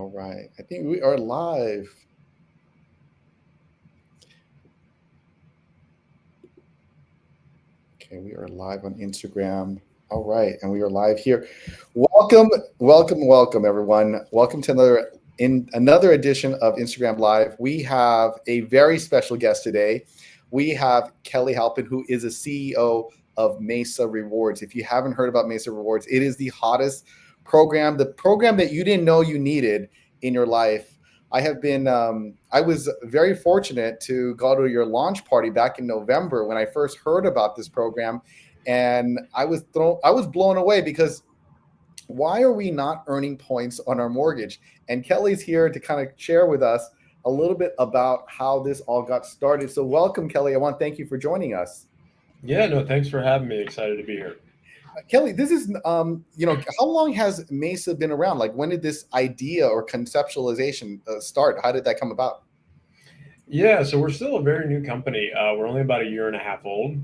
All right. I think we are live. Okay, we are live on Instagram. All right, and we are live here. Welcome, welcome, welcome, everyone. Welcome to another edition of Instagram Live. We have a very special guest today. We have Kelly Halpin, who is a CEO of Mesa Rewards. If you haven't heard about Mesa Rewards, it is the hottest program, the program that you didn't know you needed in your life. I was very fortunate to go to your launch party back in November when I first heard about this program. And I was blown away because why are we not earning points on our mortgage? And Kelly's here to kind of share with us a little bit about how this all got started. So welcome, Kelly. I want to thank you for joining us. Yeah, no, thanks for having me. Excited to be here. Kelly, this is, how long has Mesa been around? Like, when did this idea or conceptualization start? How did that come about? Yeah, so we're still a very new company. We're only about a year and a half old.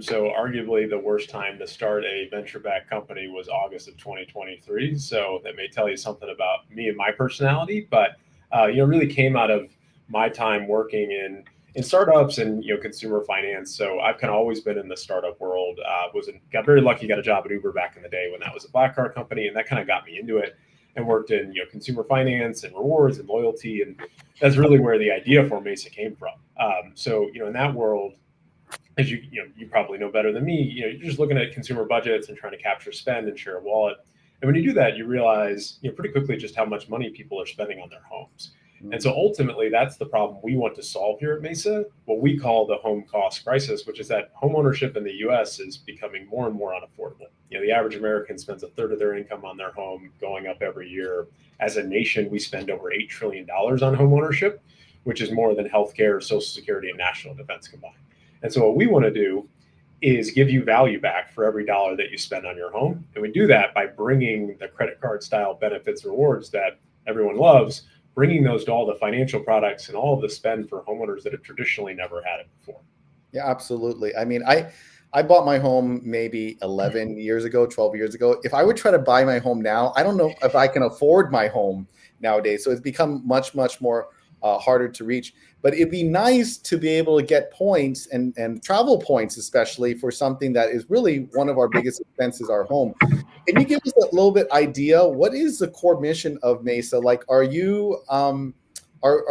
So arguably the worst time to start a venture-backed company was August of 2023. So that may tell you something about me and my personality, but really came out of my time working in startups and consumer finance. So I've kind of always been in the startup world. Got very lucky, got a job at Uber back in the day when that was a black car company, and that kind of got me into it. And worked in consumer finance and rewards and loyalty, and that's really where the idea for Mesa came from. So in that world, as you probably know better than me, you're just looking at consumer budgets and trying to capture spend and share a wallet. And when you do that, you realize pretty quickly just how much money people are spending on their homes. And so ultimately, that's the problem we want to solve here at Mesa, what we call the home cost crisis, which is that home ownership in the US is becoming more and more unaffordable. The average American spends a third of their income on their home, going up every year. As a nation, we spend over $8 trillion on home ownership, which is more than healthcare, Social Security, and national defense combined. And so what we want to do is give you value back for every dollar that you spend on your home. And we do that by bringing the credit card style benefits rewards that everyone loves, bringing those to all the financial products and all of the spend for homeowners that have traditionally never had it before. Yeah, absolutely. I mean, I bought my home maybe 11 years ago, 12 years ago. If I would try to buy my home now, I don't know if I can afford my home nowadays. So it's become much, much more harder to reach. But it'd be nice to be able to get points and travel points, especially for something that is really one of our biggest expenses, our home. Can you give us a little bit idea? What is the core mission of Mesa? Like, are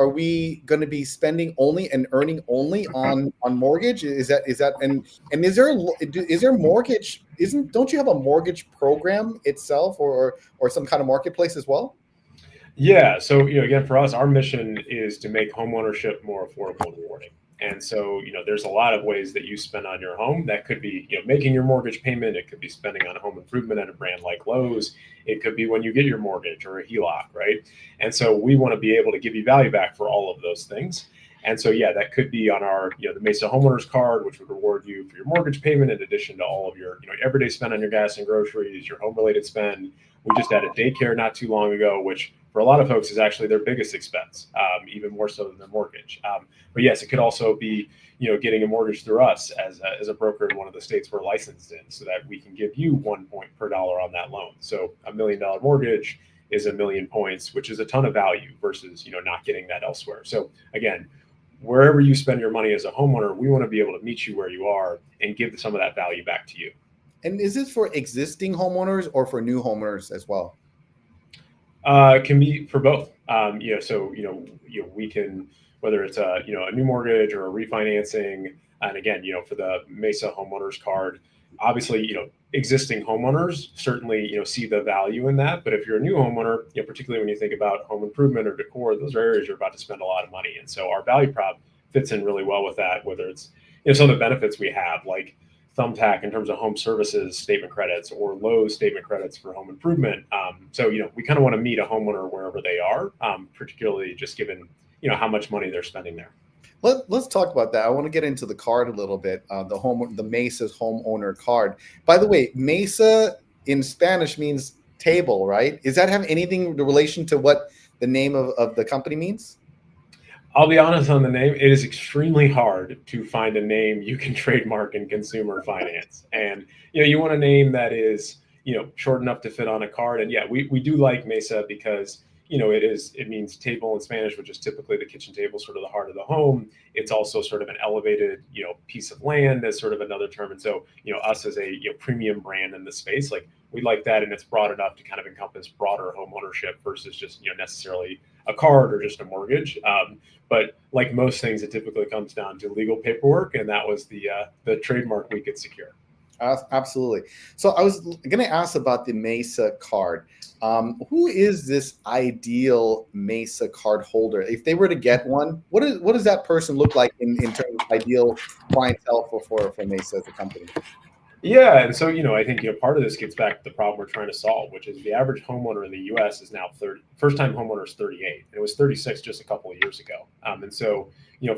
we going to be spending only and earning only on mortgage? Is that and is there mortgage? Don't you have a mortgage program itself or some kind of marketplace as well? Yeah. So, again, for us, our mission is to make homeownership more affordable and rewarding. And so, there's a lot of ways that you spend on your home. That could be, making your mortgage payment. It could be spending on home improvement at a brand like Lowe's. It could be when you get your mortgage or a HELOC, right? And so we want to be able to give you value back for all of those things. And so, yeah, that could be on our, the Mesa Homeowners card, which would reward you for your mortgage payment in addition to all of your, everyday spend on your gas and groceries, your home-related spend. We just added daycare not too long ago, which for a lot of folks is actually their biggest expense, even more so than their mortgage. But yes, it could also be, getting a mortgage through us as a broker in one of the states we're licensed in, so that we can give you 1 point per dollar on that loan. So $1 million mortgage is 1,000,000 points, which is a ton of value versus, not getting that elsewhere. So again, wherever you spend your money as a homeowner, we want to be able to meet you where you are and give some of that value back to you. And is this for existing homeowners or for new homeowners as well? It can be for both. So we can, whether it's a new mortgage or a refinancing, and again, for the Mesa Homeowners Card, obviously, existing homeowners certainly see the value in that. But if you're a new homeowner, particularly when you think about home improvement or decor, those are areas you're about to spend a lot of money, and so our value prop fits in really well with that. Whether it's some of the benefits we have, like Thumbtack in terms of home services statement credits, or Lowe's statement credits for home improvement. So we kind of want to meet a homeowner wherever they are, particularly just given how much money they're spending there. Let's talk about that. I want to get into the card a little bit. The Mesa's homeowner card. By the way, Mesa in Spanish means table, right? Does that have anything in relation to what the name of the company means? I'll be honest on the name. It is extremely hard to find a name you can trademark in consumer finance. And, you want a name that is, short enough to fit on a card. And yeah, we do like Mesa because, it means table in Spanish, which is typically the kitchen table, sort of the heart of the home. It's also sort of an elevated, piece of land as sort of another term. And so, us as a premium brand in the space, like we like that, and it's broad enough to kind of encompass broader home ownership versus just necessarily a card or just a mortgage. But like most things, it typically comes down to legal paperwork, and that was the trademark we could secure. Absolutely. So I was going to ask about the Mesa card. Who is this ideal Mesa card holder? If they were to get one, what does that person look like in terms of ideal clientele for Mesa as a company? Yeah, and so I think part of this gets back to the problem we're trying to solve, which is the average homeowner in the U.S. is now 30. First-time homeowner is 38, and it was 36 just a couple of years ago. And so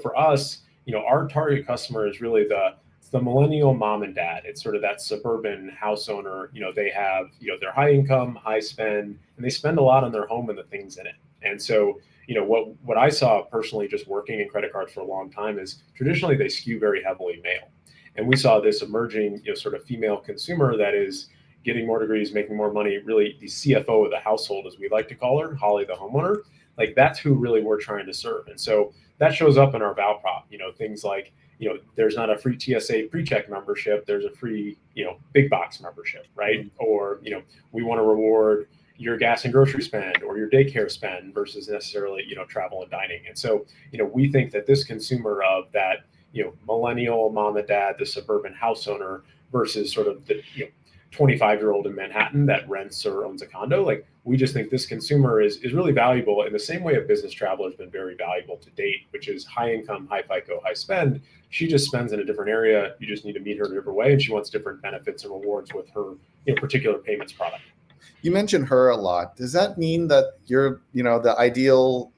for us, our target customer is really the millennial mom and dad. It's sort of that suburban house owner. They have they're high income, high spend, and they spend a lot on their home and the things in it. And so what I saw personally, just working in credit cards for a long time, is traditionally they skew very heavily male. And we saw this emerging, sort of female consumer that is getting more degrees, making more money, really the CFO of the household, as we like to call her, Holly, the homeowner. Like that's who really we're trying to serve. And so that shows up in our Val prop, things like, there's not a free TSA pre-check membership. There's a free, big box membership, right? Mm-hmm. Or, we want to reward your gas and grocery spend or your daycare spend versus necessarily, travel and dining. And so, we think that this consumer of that, millennial mom and dad, the suburban house owner versus sort of the 25-year-old in Manhattan that rents or owns a condo, like we just think this consumer is really valuable in the same way a business traveler has been very valuable to date, which is high income, high FICO, high spend. She just spends in a different area. You just need to meet her in a different way, and she wants different benefits and rewards with her particular payments product. You mentioned her a lot. Does that mean that you're the ideal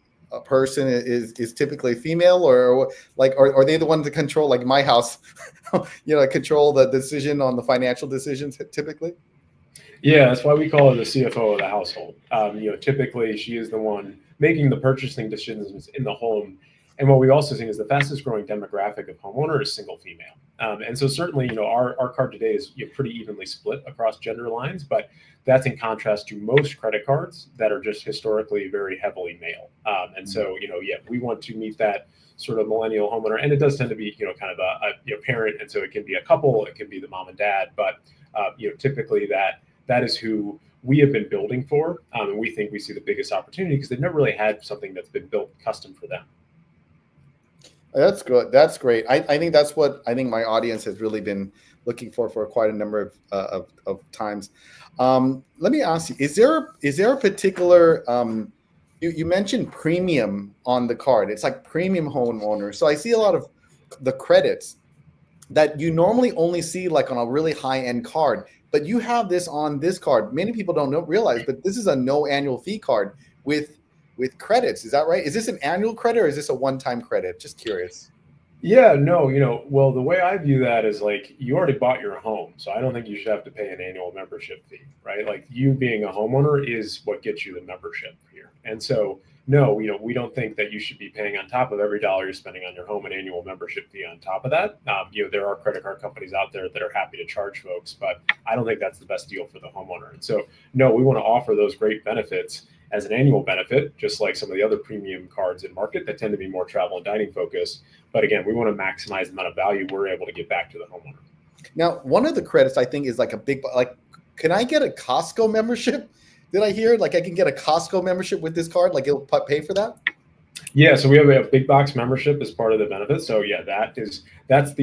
person is typically female, or like are they the ones that control, like my house, control the decision on the financial decisions typically? Yeah, that's why we call her the CFO of the household. Typically she is the one making the purchasing decisions in the home. And what we also seen is the fastest growing demographic of homeowner is single female. And so certainly, our card today is pretty evenly split across gender lines, but that's in contrast to most credit cards that are just historically very heavily male. And so, we want to meet that sort of millennial homeowner, and it does tend to be, kind of a parent. And so it can be a couple, it can be the mom and dad, but, typically that is who we have been building for. And we think we see the biggest opportunity because they've never really had something that's been built custom for them. That's good. That's great. I think that's what I think my audience has really been looking for quite a number of times. Let me ask you: is there a particular? You mentioned premium on the card. It's like premium homeowner. So I see a lot of the credits that you normally only see like on a really high end card, but you have this on this card. Many people don't realize, but this is a no annual fee card with credits. Is that right? Is this an annual credit or is this a one-time credit? Just curious. Yeah, no, well, the way I view that is like you already bought your home. So I don't think you should have to pay an annual membership fee, right? Like you being a homeowner is what gets you the membership here. And so, no, we don't think that you should be paying on top of every dollar you're spending on your home an annual membership fee on top of that. There are credit card companies out there that are happy to charge folks, but I don't think that's the best deal for the homeowner. And so, no, we want to offer those great benefits as an annual benefit, just like some of the other premium cards in market that tend to be more travel and dining focused. But again, we want to maximize the amount of value we're able to get back to the homeowner. Now, one of the credits I think is like a big, like, can I get a Costco membership? Did I hear like I can get a Costco membership with this card? Like it'll pay for that? Yeah, so we have a big box membership as part of the benefits. So yeah, that's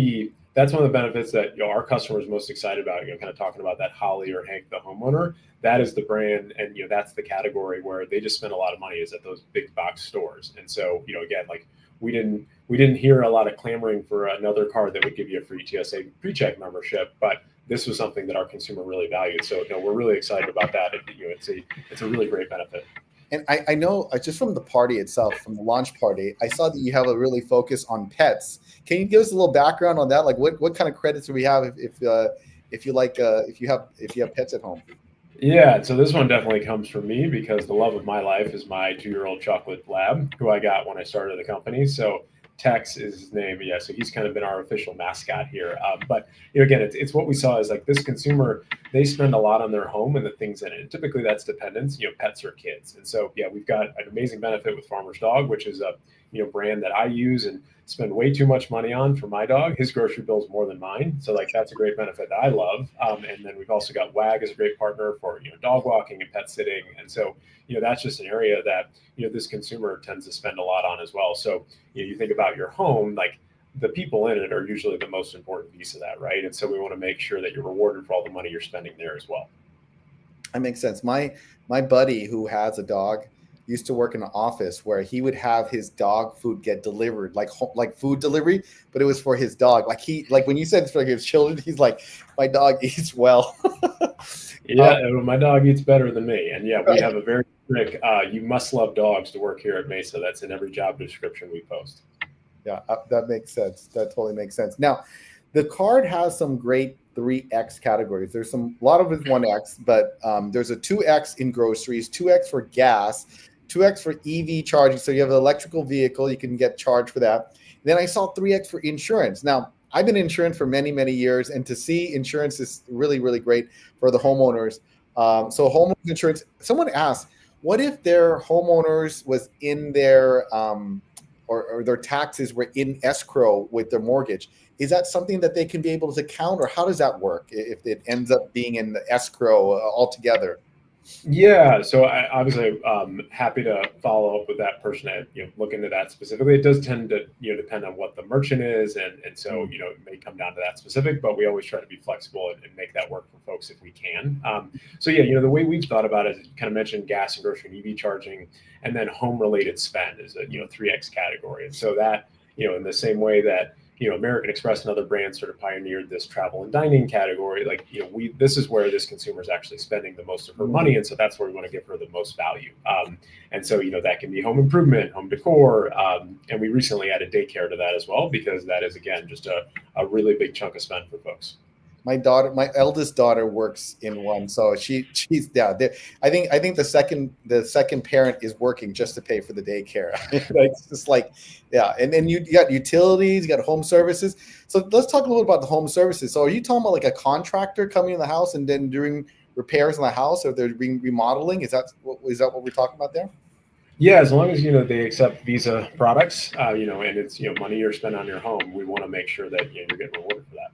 one of the benefits that our customers are most excited about. Kind of talking about that Holly or Hank, the homeowner. That is the brand, and that's the category where they just spend a lot of money is at those big box stores. And so again, like we didn't hear a lot of clamoring for another card that would give you a free TSA pre-check membership, but this was something that our consumer really valued. So we're really excited about that. It's a really great benefit. And I know just from the party itself, from the launch party, I saw that you have a really focus on pets. Can you give us a little background on that? Like what kind of credits do we have if you have pets at home? Yeah, so this one definitely comes from me because the love of my life is my 2-year-old chocolate lab who I got when I started the company. So Tex is his name. Yeah, so he's kind of been our official mascot here. But again, it's what we saw is like this consumer they spend a lot on their home and the things in it. And typically that's dependents, pets or kids. And so, yeah, we've got an amazing benefit with Farmer's Dog, which is a, brand that I use and spend way too much money on for my dog. His grocery bill is more than mine. So like, that's a great benefit that I love. And then we've also got WAG as a great partner for, dog walking and pet sitting. And so, that's just an area that, this consumer tends to spend a lot on as well. So, you think about your home, like, the people in it are usually the most important piece of that, right? And so we want to make sure that you're rewarded for all the money you're spending there as well. That makes sense. My buddy who has a dog used to work in an office where he would have his dog food get delivered, like food delivery, but it was for his dog. Like when you said it's for his children, he's like, my dog eats well. Yeah, my dog eats better than me, and yeah, we have a very strict. You must love dogs to work here at Mesa. That's in every job description we post. Yeah, that makes sense. That totally makes sense. Now, the card has some great 3X categories. There's a lot of it's 1X, but there's a 2X in groceries, 2X for gas, 2X for EV charging. So you have an electrical vehicle, you can get charged for that. Then I saw 3X for insurance. Now, I've been in insurance for many, many years, and to see insurance is really, really great for the homeowners. So homeowners insurance, someone asked, what if their homeowners was in their or their taxes were in escrow with their mortgage? Is that something that they can be able to count, or how does that work if it ends up being in the escrow altogether? Yeah, so I obviously happy to follow up with that person that look into that specifically. It does tend to depend on what the merchant is, and so it may come down to that specific. But we always try to be flexible and make that work for folks if we can. So yeah, the way we've thought about it is you kind of mentioned gas and grocery and EV charging, and then home related spend is a 3X category. And so that in the same way that American Express and other brands sort of pioneered this travel and dining category. Like, this is where this consumer is actually spending the most of her money. And so that's where we want to give her the most value. And so, that can be home improvement, home decor. And we recently added daycare to that as well, because that is, again, just a really big chunk of spend for folks. My eldest daughter works in one, so she's yeah. I think the second parent is working just to pay for the daycare. It's just like, yeah. And then you got utilities, you got home services. So let's talk a little about the home services. So are you talking about like a contractor coming in the house and then doing repairs in the house, or they're doing remodeling? Is that what we're talking about there? Yeah, as long as they accept Visa products, and it's money you're spending on your home, we want to make sure that you're getting rewarded for that.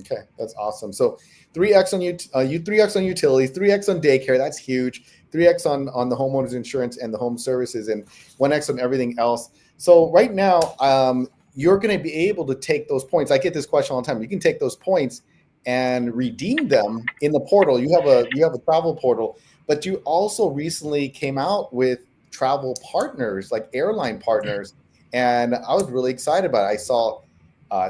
Okay, that's awesome. So 3X on 3X on utilities, 3X on daycare. That's huge. 3X on the homeowners insurance and the home services, and 1X on everything else. So right now, you're going to be able to take those points. I get this question all the time. You can take those points and redeem them in the portal. You have a travel portal, but you also recently came out with travel partners, like airline partners, and I was really excited about it. I saw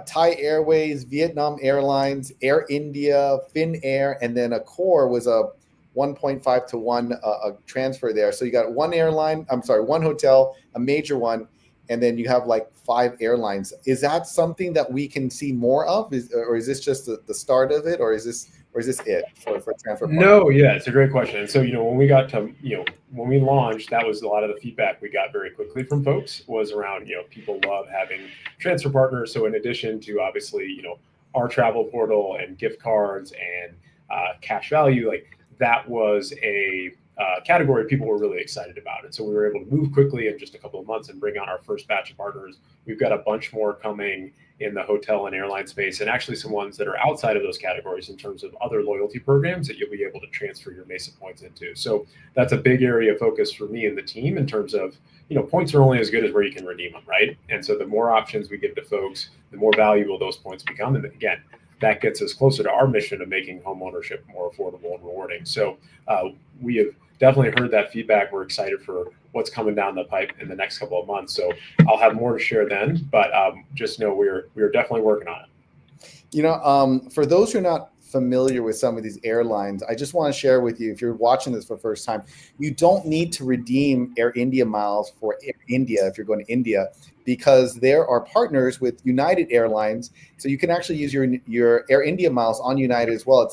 Thai Airways, Vietnam Airlines, Air India, Finnair, and then Accor was a 1.5 to 1 a transfer there. So you got one hotel, a major one, and then you have like 5 airlines. Is that something that we can see more of, or is this just the start of it, or is this it for transfer? No, yeah, it's a great question. And so when we got to when we launched, that was a lot of the feedback we got very quickly from folks was around people love having transfer partners. So in addition to obviously our travel portal and gift cards and cash value, like that was a category people were really excited about. And so we were able to move quickly in just a couple of months and bring on our first batch of partners. We've got a bunch more coming in the hotel and airline space, and actually some ones that are outside of those categories in terms of other loyalty programs that you'll be able to transfer your Mesa points into. So that's a big area of focus for me and the team in terms of, points are only as good as where you can redeem them, right? And so the more options we give to folks, the more valuable those points become. And again, that gets us closer to our mission of making home ownership more affordable and rewarding. So we have definitely heard that feedback. We're excited for what's coming down the pipe in the next couple of months. So I'll have more to share then, but just know we're definitely working on it. For those who are not familiar with some of these airlines, I just want to share with you, if you're watching this for the first time, you don't need to redeem Air India miles for Air India if you're going to India, because there are partners with United Airlines. So you can actually use your Air India miles on United as well.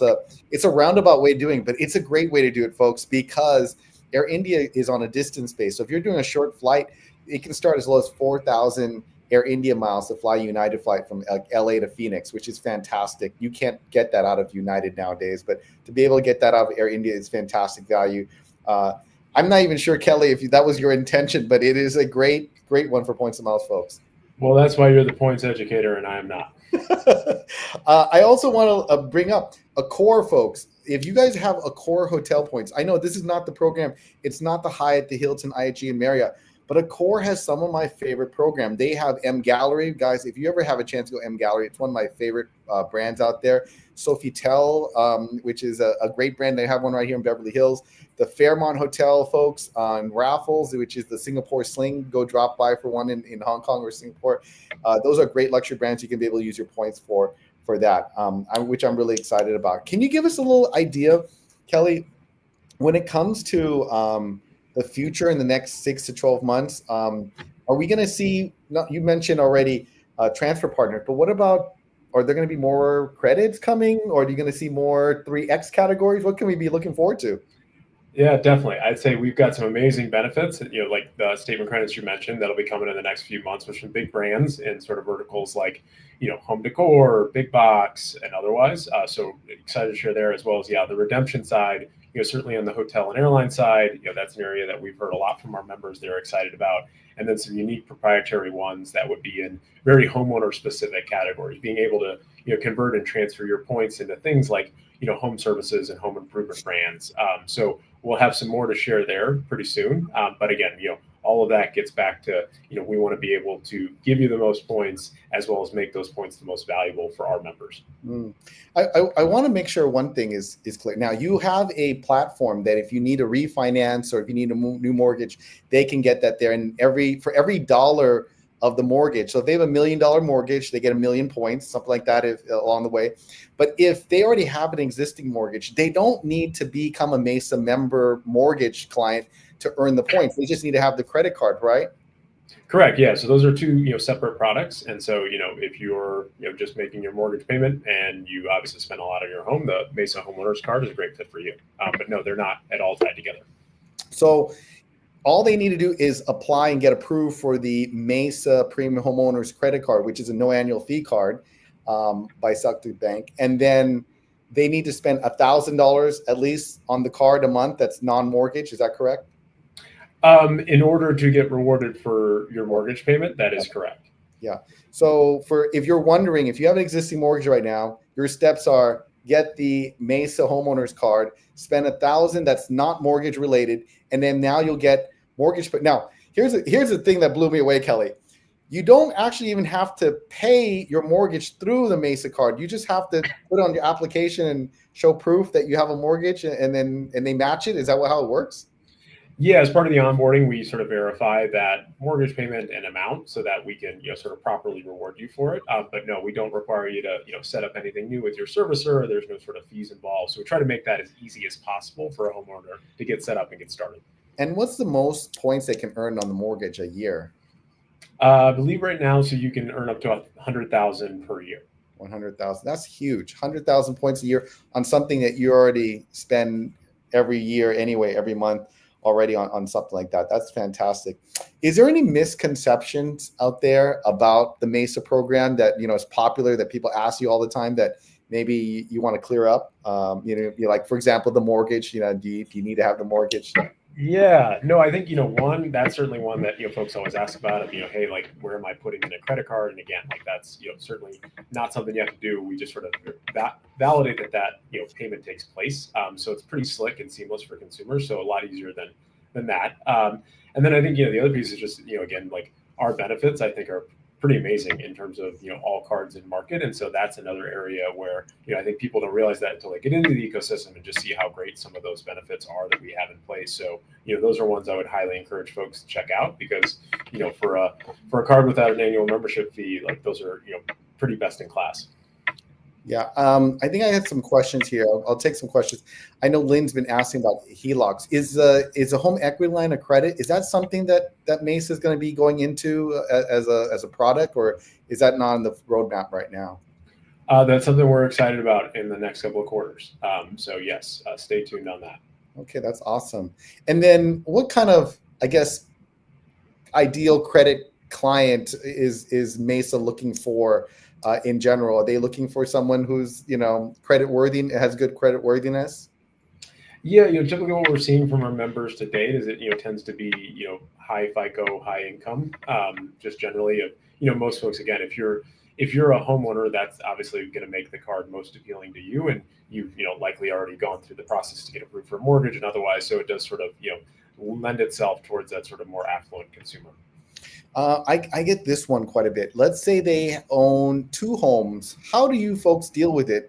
It's a roundabout way of doing it, but it's a great way to do it, folks, because Air India is on a distance base. So if you're doing a short flight, it can start as low as 4,000 Air India miles to fly United flight from LA to Phoenix, which is fantastic. You can't get that out of United nowadays, but to be able to get that out of Air India is fantastic value. I'm not even sure, Kelly, if that was your intention, but it is a great one for points and miles, folks. Well, that's why you're the points educator and I am not. I also want to bring up Accor, folks. If you guys have Accor hotel points, I know this is not the program. It's not the Hyatt, the Hilton, IHG, and Marriott, but Accor has some of my favorite programs. They have M Gallery. Guys, if you ever have a chance to go M Gallery, it's one of my favorite brands out there. Sofitel, which is a great brand. They have one right here in Beverly Hills. The Fairmont Hotel, folks, on Raffles, which is the Singapore Sling. Go drop by for one in Hong Kong or Singapore. Those are great luxury brands. You can be able to use your points for that, which I'm really excited about. Can you give us a little idea, Kelly, when it comes to the future in the next 6 to 12 months? Are we going to see, you mentioned already transfer partners, but what about, are there going to be more credits coming, or are you going to see more 3X categories? What can we be looking forward to? Yeah, definitely. I'd say we've got some amazing benefits, like the statement credits you mentioned that'll be coming in the next few months with some big brands in sort of verticals like, home decor, big box, and otherwise. So excited to share there, as well as, the redemption side, certainly on the hotel and airline side, that's an area that we've heard a lot from our members they're excited about. And then some unique proprietary ones that would be in very homeowner specific categories, being able to, convert and transfer your points into things like, home services and home improvement brands. So we'll have some more to share there pretty soon. But again, all of that gets back to, we want to be able to give you the most points as well as make those points the most valuable for our members. I want to make sure one thing is clear. Now, you have a platform that if you need a refinance or if you need a new mortgage, they can get that there. And for every dollar of the mortgage, so if they have $1 million mortgage, they get 1 million points, something like that along the way. But if they already have an existing mortgage, they don't need to become a Mesa member mortgage client to earn the points. They just need to have the credit card, right? Correct. Yeah. So those are two, separate products. And so, if you're, just making your mortgage payment and you obviously spend a lot on your home, the Mesa Homeowners card is a great fit for you. But no, they're not at all tied together. So all they need to do is apply and get approved for the Mesa Premium Homeowners credit card, which is a no annual fee card by Southern Bank. And then they need to spend $1,000 at least on the card a month. That's non-mortgage. Is that correct? In order to get rewarded for your mortgage payment, that is correct. Yeah. So if you're wondering, if you have an existing mortgage right now, your steps are get the Mesa Homeowners card, spend $1,000 that's not mortgage related, and then now you'll get mortgage. But now here's the thing that blew me away, Kelly. You don't actually even have to pay your mortgage through the Mesa card. You just have to put on your application and show proof that you have a mortgage, and they match it. Is that how it works? Yeah, as part of the onboarding, we sort of verify that mortgage payment and amount so that we can, sort of properly reward you for it. But no, we don't require you to, set up anything new with your servicer. There's no sort of fees involved. So we try to make that as easy as possible for a homeowner to get set up and get started. And what's the most points they can earn on the mortgage a year? I believe right now, so you can earn up to 100,000 per year. 100,000. That's huge. 100,000 points a year on something that you already spend every year anyway, every month already on something like that. That's fantastic. Is there any misconceptions out there about the Mesa program that, is popular, that people ask you all the time that maybe you want to clear up? Like, for example, the mortgage, do you need to have the mortgage? Yeah, no, I think, that's certainly one that, folks always ask about of, hey, like, where am I putting in a credit card? And again, like, that's, certainly not something you have to do. We just sort of validate that payment takes place. So it's pretty slick and seamless for consumers. So a lot easier than that. And then I think, the other piece is just, again, like, our benefits, I think, are pretty amazing in terms of, all cards in market. And so that's another area where, I think people don't realize that until they get into the ecosystem and just see how great some of those benefits are that we have in place. So, those are ones I would highly encourage folks to check out because, for a card without an annual membership fee, like, those are, pretty best in class. Yeah, I think I had some questions here. I'll take some questions. I know Lynn's been asking about HELOCs. Is a home equity line of credit? Is that something that Mesa is going to be going into as a product, or is that not on the roadmap right now? That's something we're excited about in the next couple of quarters. So yes, stay tuned on that. Okay, that's awesome. And then what kind of, I guess, ideal credit client is Mesa looking for in general? Are they looking for someone who's, credit worthy, has good credit worthiness? Yeah, typically what we're seeing from our members to date is it, tends to be, high FICO, high income. Just generally, most folks, again, if you're a homeowner, that's obviously going to make the card most appealing to you, and you've, likely already gone through the process to get approved for a mortgage and otherwise. So it does sort of, lend itself towards that sort of more affluent consumer. I get this one quite a bit. Let's say they own two homes. How do you folks deal with it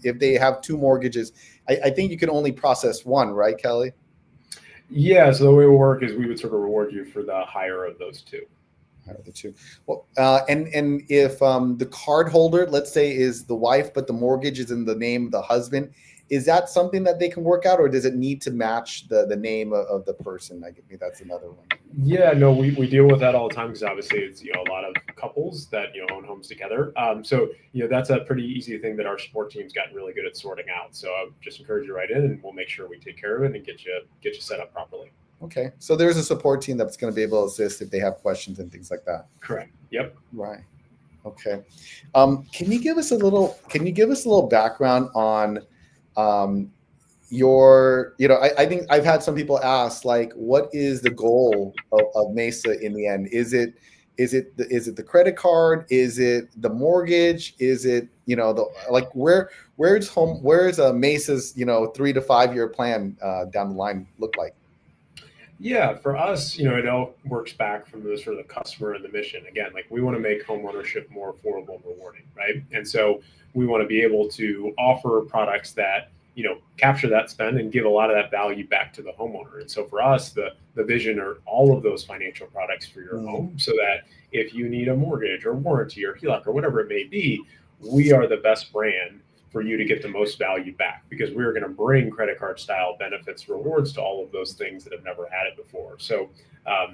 if they have two mortgages? I think you can only process one, right, Kelly? Yeah, so the way it would work is we would sort of reward you for the higher of those two. The two. Well, and if the card holder, let's say, is the wife, but the mortgage is in the name of the husband, is that something that they can work out, or does it need to match the name of the person? I think that's another one. Yeah, no, we deal with that all the time because obviously it's a lot of couples that own homes together. So that's a pretty easy thing that our support team's gotten really good at sorting out. So I just encourage you right in, and we'll make sure we take care of it and get you set up properly. Okay, so there's a support team that's going to be able to assist if they have questions and things like that. Correct. Yep. Right. Okay. Can you give us a little background on I think I've had some people ask, like, what is the goal of Mesa in the end? Is it the credit card? Is it the mortgage? Is it, where's Mesa's 3 to 5 year plan down the line look like? Yeah, for us, it all works back from the sort of the customer and the mission. Again, like we want to make home ownership more affordable and rewarding, right? And so we want to be able to offer products that, capture that spend and give a lot of that value back to the homeowner. And so for us, the vision are all of those financial products for your home, so that if you need a mortgage or warranty or HELOC or whatever it may be, we are the best brand for you to get the most value back, because we're going to bring credit card style benefits, rewards to all of those things that have never had it before. So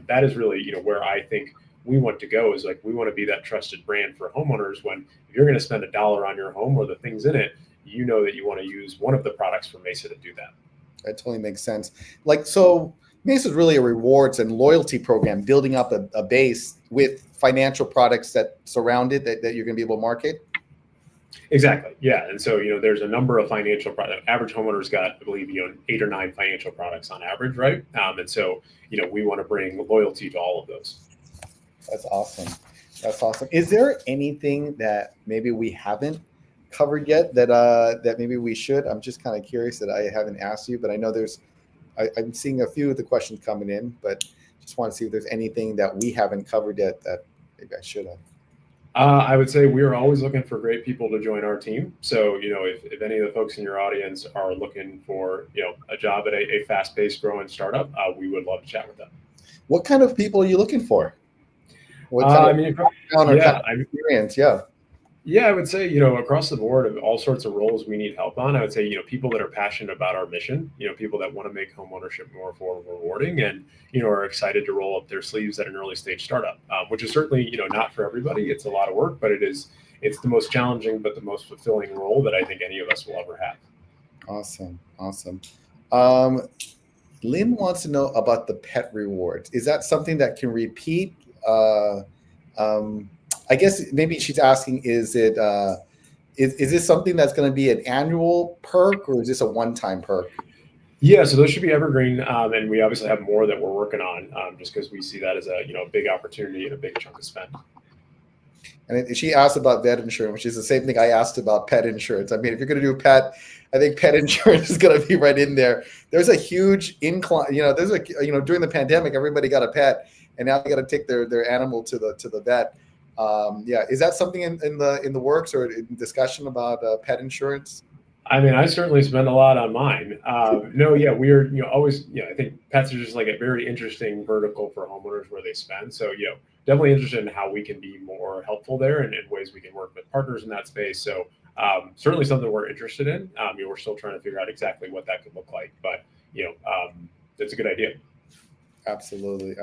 that is really, where I think we want to go, is like, we want to be that trusted brand for homeowners. When if you're going to spend $1 on your home or the things in it, that you want to use one of the products from Mesa to do that. That totally makes sense. So Mesa is really a rewards and loyalty program, building up a base with financial products that surround it that you're going to be able to market. Exactly. Yeah. And so, there's a number of financial products. Average homeowner's got, I believe, 8 or 9 financial products on average, right? And so, we want to bring loyalty to all of those. That's awesome. That's awesome. Is there anything that maybe we haven't covered yet that maybe we should? I'm just kind of curious that I haven't asked you, but I know I'm seeing a few of the questions coming in, but just want to see if there's anything that we haven't covered yet that maybe I should have. I would say we are always looking for great people to join our team. So, if any of the folks in your audience are looking for, a job at a fast-paced growing startup, we would love to chat with them. What kind of people are you looking for? What kind of experience? Yeah. Yeah, I would say, across the board of all sorts of roles we need help on. I would say, people that are passionate about our mission, people that want to make home ownership more affordable, rewarding, and, are excited to roll up their sleeves at an early stage startup, which is certainly, not for everybody. It's a lot of work, but it's the most challenging, but the most fulfilling role that I think any of us will ever have. Awesome. Lynn wants to know about the pet rewards. Is that something that can repeat? I guess maybe she's asking, is this something that's going to be an annual perk, or is this a one-time perk? Yeah, so those should be evergreen, and we obviously have more that we're working on, just because we see that as a big opportunity and a big chunk of spend. And she asked about vet insurance, which is the same thing I asked about pet insurance. I mean, if you're going to do pet, I think pet insurance is going to be right in there. There's a huge incline. During the pandemic, everybody got a pet, and now they got to take their animal to the vet. Is that something in the works or in discussion about pet insurance? I mean, I certainly spend a lot on mine. We're always, I think pets are just like a very interesting vertical for homeowners where they spend. So, definitely interested in how we can be more helpful there and in ways we can work with partners in that space. So, certainly something we're interested in. We're still trying to figure out exactly what that could look like, but it's a good idea. Absolutely.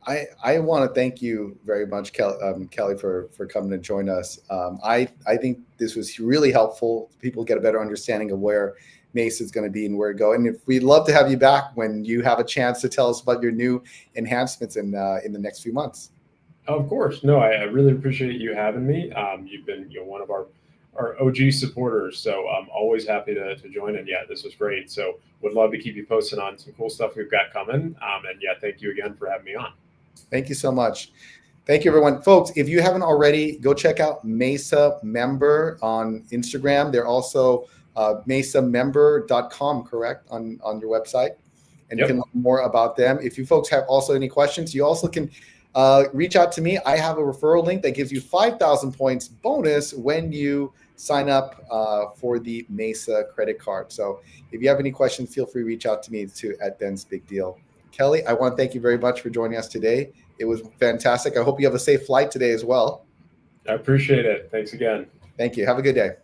I want to thank you very much, Kelly, for coming to join us. I think this was really helpful. People get a better understanding of where Mesa is going to be and where to go. And if we'd love to have you back when you have a chance to tell us about your new enhancements in the next few months. Of course. No, I really appreciate you having me. You've been one of our OG supporters, so I'm always happy to join. And yeah, this was great. So would love to keep you posted on some cool stuff we've got coming. And yeah, thank you again for having me on. Thank you so much. Thank you, everyone. Folks, if you haven't already, go check out Mesa Member on Instagram. They're also mesamember.com, correct, on your website. And you can learn more about them. If you folks have also any questions, you also can reach out to me. I have a referral link that gives you 5,000 points bonus when you sign up for the Mesa credit card. So if you have any questions, feel free to reach out to me at Ben's Big Deal. Kelly, I want to thank you very much for joining us today. It was fantastic. I hope you have a safe flight today as well. I appreciate it. Thanks again. Thank you. Have a good day.